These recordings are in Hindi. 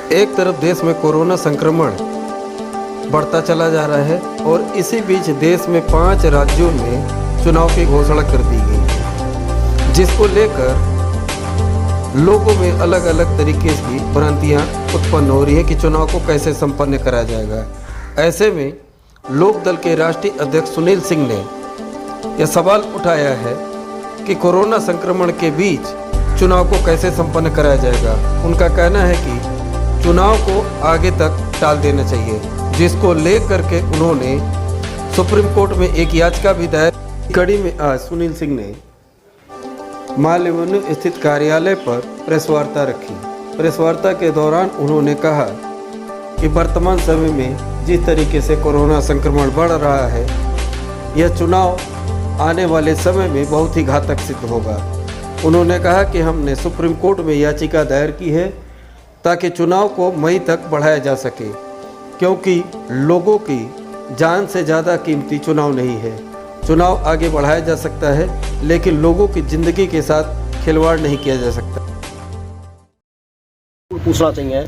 एक तरफ देश में कोरोना संक्रमण बढ़ता चला जा रहा है और इसी बीच देश में 5 राज्यों में चुनाव की घोषणा कर दी गई, जिसको लेकर लोगों में अलग अलग तरीके की भ्रांतियां उत्पन्न हो रही है कि चुनाव को कैसे संपन्न कराया जाएगा। ऐसे में लोक दल के राष्ट्रीय अध्यक्ष सुनील सिंह ने यह सवाल उठाया है कि कोरोना संक्रमण के बीच चुनाव को कैसे संपन्न कराया जाएगा। उनका कहना है कि चुनाव को आगे तक टाल देना चाहिए, जिसको लेकर के उन्होंने सुप्रीम कोर्ट में एक याचिका भी दायर कड़ी में आज सुनील सिंह ने माल एवेन्यू स्थित कार्यालय पर प्रेस वार्ता रखी। प्रेस वार्ता के दौरान उन्होंने कहा कि वर्तमान समय में जिस तरीके से कोरोना संक्रमण बढ़ रहा है, यह चुनाव आने वाले समय में बहुत ही घातक सिद्ध होगा। उन्होंने कहा कि हमने सुप्रीम कोर्ट में याचिका दायर की है ताकि चुनाव को मई तक बढ़ाया जा सके, क्योंकि लोगों की जान से ज़्यादा कीमती चुनाव नहीं है। चुनाव आगे बढ़ाया जा सकता है, लेकिन लोगों की ज़िंदगी के साथ खिलवाड़ नहीं किया जा सकता। पूछना चाहिए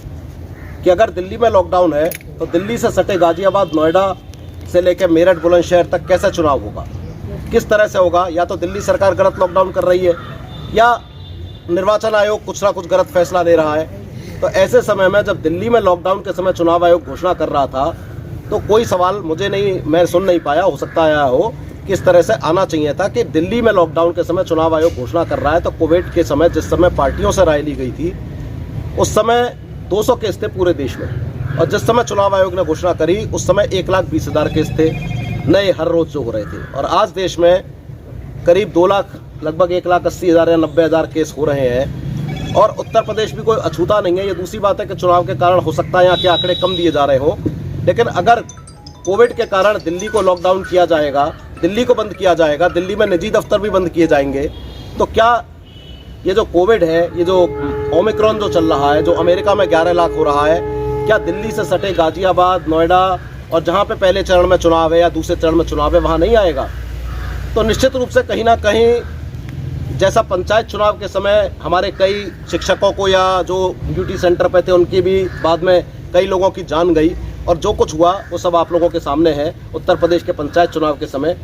कि अगर दिल्ली में लॉकडाउन है तो दिल्ली से सटे गाजियाबाद, नोएडा से लेकर मेरठ, बुलंदशहर तक कैसा चुनाव होगा, किस तरह से होगा। या तो दिल्ली सरकार गलत लॉकडाउन कर रही है या निर्वाचन आयोग कुछ ना कुछ गलत फैसला ले रहा है। तो ऐसे समय में जब दिल्ली में लॉकडाउन के समय चुनाव आयोग घोषणा कर रहा था तो कोई सवाल मैं सुन नहीं पाया, हो सकता आया हो, किस तरह से आना चाहिए था कि दिल्ली में लॉकडाउन के समय चुनाव आयोग घोषणा कर रहा है तो कोविड के समय जिस समय पार्टियों से राय ली गई थी उस समय 200 केस थे पूरे देश में, और जिस समय चुनाव आयोग ने घोषणा करी उस समय 1,20,000 केस थे नए हर रोज जो हो रहे थे। और आज देश में करीब 2 लाख, लगभग 1,80,000 या 90,000 केस हो रहे हैं। और उत्तर प्रदेश भी कोई अछूता नहीं है। ये दूसरी बात है कि चुनाव के कारण हो सकता है यहाँ के आंकड़े कम दिए जा रहे हो, लेकिन अगर कोविड के कारण दिल्ली को लॉकडाउन किया जाएगा, दिल्ली को बंद किया जाएगा, दिल्ली में निजी दफ्तर भी बंद किए जाएंगे, तो क्या ये जो कोविड है, ये जो ओमिक्रॉन जो चल रहा है, जो अमेरिका में 11 लाख हो रहा है, क्या दिल्ली से सटे गाजियाबाद, नोएडा और जहाँ पे पहले चरण में चुनाव है या दूसरे चरण में चुनाव है वहाँ नहीं आएगा? तो निश्चित रूप से कहीं ना कहीं जैसा पंचायत चुनाव के समय हमारे कई शिक्षकों को या जो ड्यूटी सेंटर पे थे उनकी भी बाद में कई लोगों की जान गई, और जो कुछ हुआ वो सब आप लोगों के सामने है उत्तर प्रदेश के पंचायत चुनाव के समय।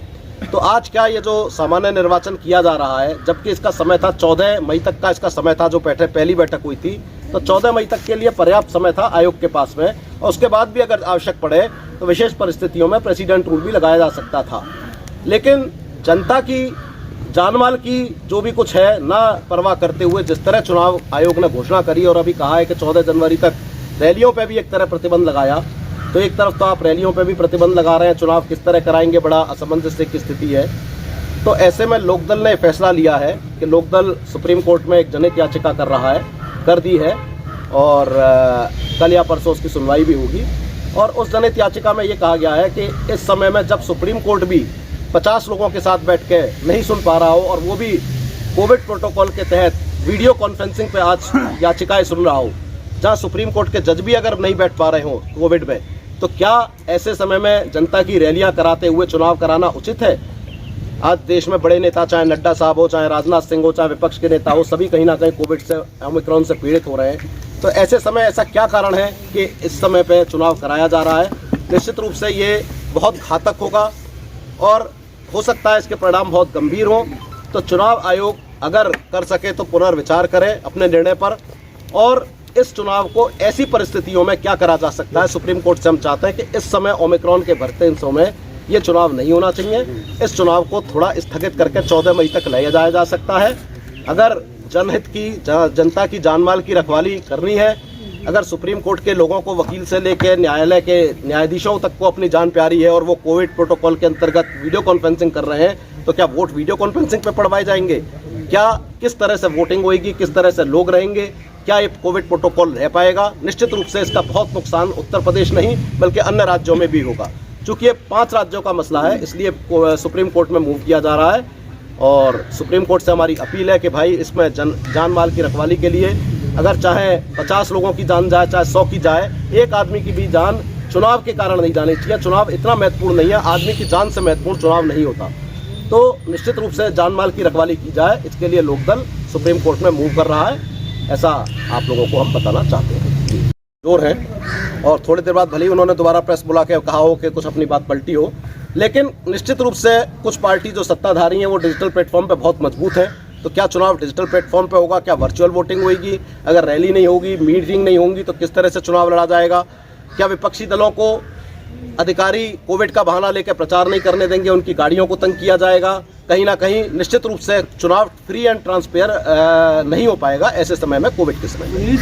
तो आज क्या ये जो सामान्य निर्वाचन किया जा रहा है, जबकि इसका समय था 14 मई तक का इसका समय था, जो पहली बैठक हुई थी, तो 14 मई तक के लिए पर्याप्त समय था आयोग के पास में, और उसके बाद भी अगर आवश्यक पड़े तो विशेष परिस्थितियों में प्रेसिडेंट रूल भी लगाया जा सकता था। लेकिन जनता की जानमाल की जो भी कुछ है ना परवाह करते हुए जिस तरह चुनाव आयोग ने घोषणा करी और अभी कहा है कि 14 जनवरी तक रैलियों पे भी एक तरह प्रतिबंध लगाया, तो एक तरफ तो आप रैलियों पे भी प्रतिबंध लगा रहे हैं, चुनाव किस तरह कराएंगे, बड़ा असमंजस की स्थिति है। तो ऐसे में लोकदल ने फैसला लिया है कि लोकदल सुप्रीम कोर्ट में एक जनहित याचिका कर दी है, और कल या परसों उसकी सुनवाई भी होगी। और उस जनहित याचिका में ये कहा गया है कि इस समय में जब सुप्रीम कोर्ट भी 50 लोगों के साथ बैठ के नहीं सुन पा रहा हो, और वो भी कोविड प्रोटोकॉल के तहत वीडियो कॉन्फ्रेंसिंग पे आज याचिकाएं सुन रहा हो, जहां सुप्रीम कोर्ट के जज भी अगर नहीं बैठ पा रहे हो कोविड में, तो क्या ऐसे समय में जनता की रैलियां कराते हुए चुनाव कराना उचित है? आज देश में बड़े नेता, चाहे नड्डा साहब हो, चाहे राजनाथ सिंह हो, चाहे विपक्ष के नेता हो, सभी कहीं ना कहीं कोविड से, ओमिक्रॉन से पीड़ित हो रहे हैं। तो ऐसे समय ऐसा क्या कारण है कि इस समय पे चुनाव कराया जा रहा है? निश्चित रूप से ये बहुत घातक होगा और हो सकता है इसके परिणाम बहुत गंभीर हों। तो चुनाव आयोग अगर कर सके तो पुनर्विचार करे अपने निर्णय पर, और इस चुनाव को ऐसी परिस्थितियों में क्या करा जा सकता है। सुप्रीम कोर्ट से हम चाहते हैं कि इस समय ओमिक्रॉन के बढ़ते हिस्सों में ये चुनाव नहीं होना चाहिए। इस चुनाव को थोड़ा स्थगित करके 14 मई तक ले जाया जा सकता है। अगर जनहित की, जनता की जानमाल की रखवाली करनी है, अगर सुप्रीम कोर्ट के लोगों को, वकील से लेकर न्यायालय के न्यायाधीशों तक को अपनी जान प्यारी है और वो कोविड प्रोटोकॉल के अंतर्गत वीडियो कॉन्फ्रेंसिंग कर रहे हैं, तो क्या वोट वीडियो कॉन्फ्रेंसिंग पे पड़वाए जाएंगे? क्या किस तरह से वोटिंग होगी, किस तरह से लोग रहेंगे, क्या ये कोविड प्रोटोकॉल रह पाएगा? निश्चित रूप से इसका बहुत नुकसान उत्तर प्रदेश नहीं बल्कि अन्य राज्यों में भी होगा। चूंकि ये 5 राज्यों का मसला है, इसलिए सुप्रीम कोर्ट में मूव किया जा रहा है, और सुप्रीम कोर्ट से हमारी अपील है कि भाई इसमें जान माल की रखवाली के लिए अगर चाहे 50 लोगों की जान जाए, चाहे 100 की जाए, एक आदमी की भी जान चुनाव के कारण नहीं जानी चाहिए। चुनाव इतना महत्वपूर्ण नहीं है, आदमी की जान से महत्वपूर्ण चुनाव नहीं होता। तो निश्चित रूप से जान माल की रखवाली की जाए, इसके लिए लोकदल सुप्रीम कोर्ट में मूव कर रहा है, ऐसा आप लोगों को हम बताना चाहते हैं। जोर हैं और थोड़ी देर बाद भले ही उन्होंने दोबारा प्रेस बुला के कहा हो कि कुछ अपनी बात पलटी हो, लेकिन निश्चित रूप से कुछ पार्टी जो सत्ताधारी हैं वो डिजिटल प्लेटफॉर्म पे बहुत मजबूत है। तो क्या चुनाव डिजिटल प्लेटफॉर्म पे होगा, क्या वर्चुअल वोटिंग होगी, अगर रैली नहीं होगी, मीटिंग नहीं होंगी तो किस तरह से चुनाव लड़ा जाएगा, क्या विपक्षी दलों को अधिकारी कोविड का बहाना लेकर प्रचार नहीं करने देंगे, उनकी गाड़ियों को तंग किया जाएगा, कहीं ना कहीं निश्चित रूप से चुनाव फ्री एंड ट्रांसपेरेंट नहीं हो पाएगा ऐसे समय में, कोविड के समय में।